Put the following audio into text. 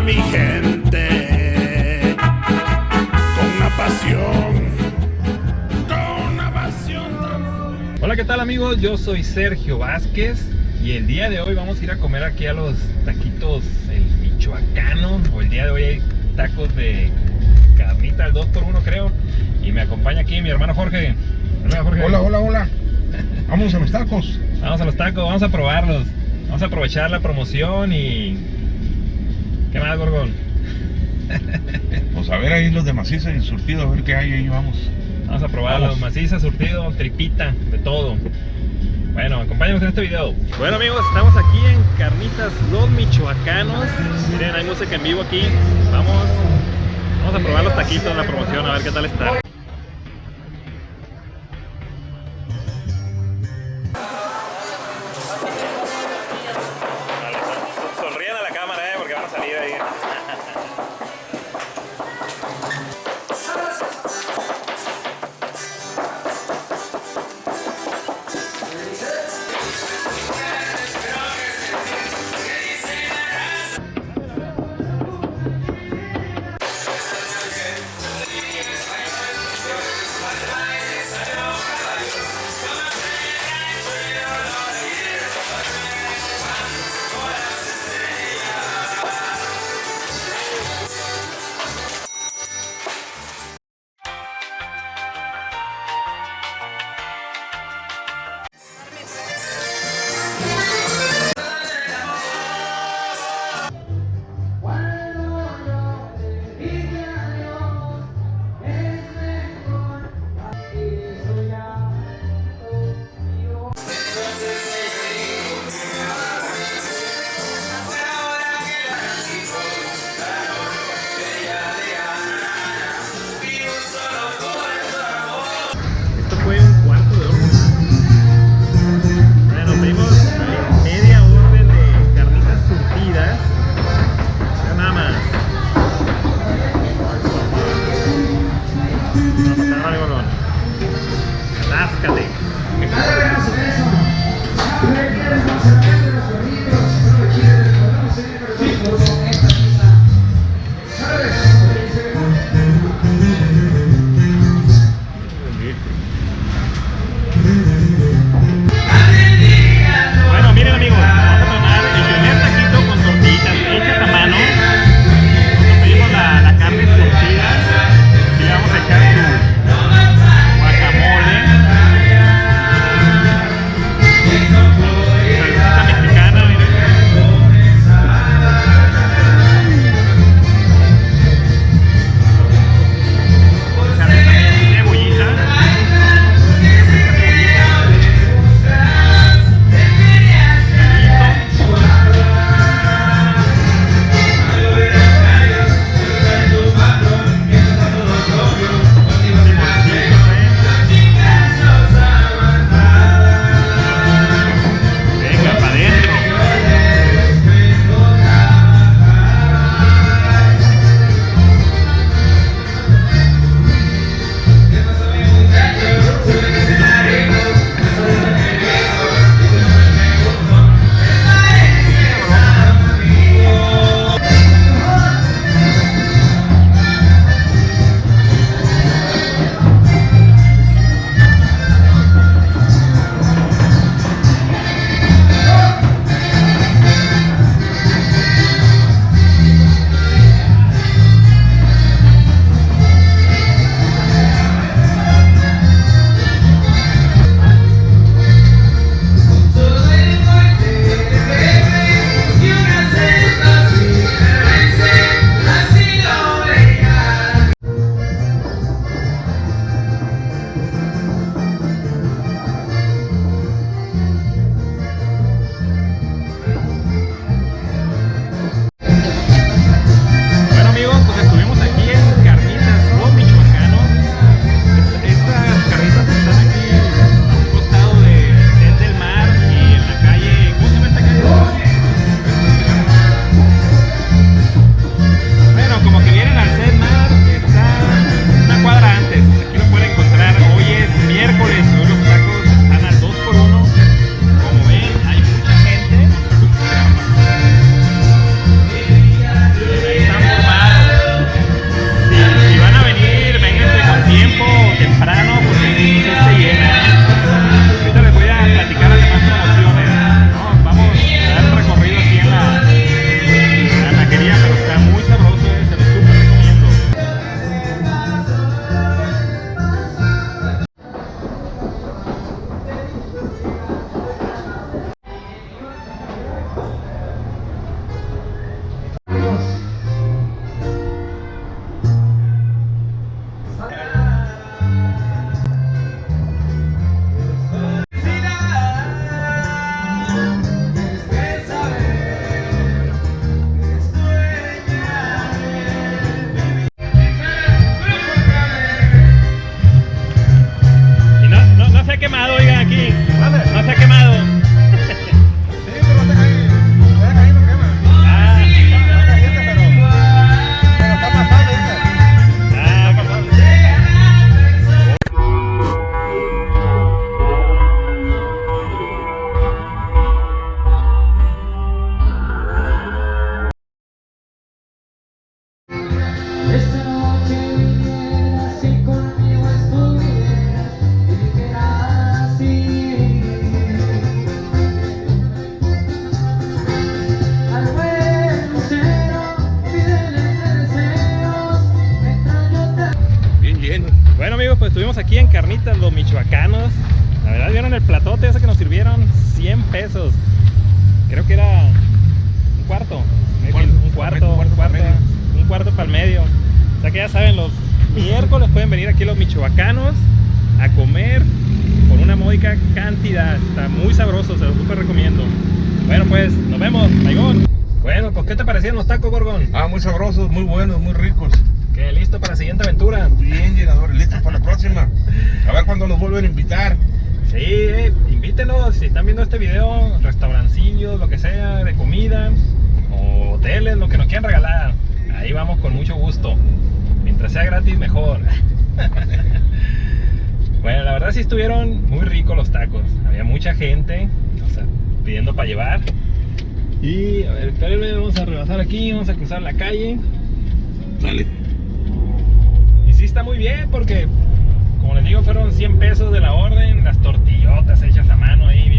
mi gente con una pasión tan... Hola, ¿qué tal amigos? Yo soy Sergio Vázquez y el día de hoy vamos a ir a comer aquí a los taquitos el michoacano, o el día de hoy hay tacos de carnita al 2x1 creo, y me acompaña aquí mi hermano Jorge. Hola Jorge. Hola. Vamos a los tacos. Vamos a los tacos, vamos a probarlos. Vamos a aprovechar la promoción y... ¿qué más, Gorgón? Pues a ver ahí los de maciza y surtido, a ver qué hay ahí, vamos. Vamos a probar los maciza, surtido, tripita, de todo. Bueno, acompáñanos en este video. Bueno amigos, estamos aquí en Carnitas Los Michoacanos. Miren, hay música en vivo aquí. Vamos a probar los taquitos, la promoción, a ver qué tal está. Sonrían a la cámara, porque van a salir ahí. bien. Bueno amigos, pues estuvimos aquí en Carnitas Los Michoacanos. La verdad vieron el platote ese que nos sirvieron, 100 pesos. Creo que era un cuarto. Un cuarto para el medio. O sea que ya saben, los miércoles pueden venir aquí los michoacanos a comer por una módica cantidad. Está muy sabroso, se los súper recomiendo. Bueno pues, nos vemos, Maigón. Bueno, pues ¿qué te parecían los tacos, Gorgón? Ah, muy sabrosos, muy buenos, muy ricos. ¿Qué? ¿Listo para la siguiente aventura? Bien, llenadores, listos para la próxima. A ver cuándo nos vuelven a invitar. Sí, invítenos, si están viendo este video, restaurancillos, lo que sea, de comida, o hoteles, lo que nos quieran regalar. Ahí vamos con mucho gusto. Mientras sea gratis, mejor. Bueno, la verdad sí estuvieron muy ricos los tacos. Había mucha gente, o sea, pidiendo para llevar. Y, a ver, espérenme, vamos a rebasar aquí, vamos a cruzar la calle. Dale. Y sí está muy bien porque, como les digo, fueron 100 pesos de la orden, las tortillotas hechas a mano ahí,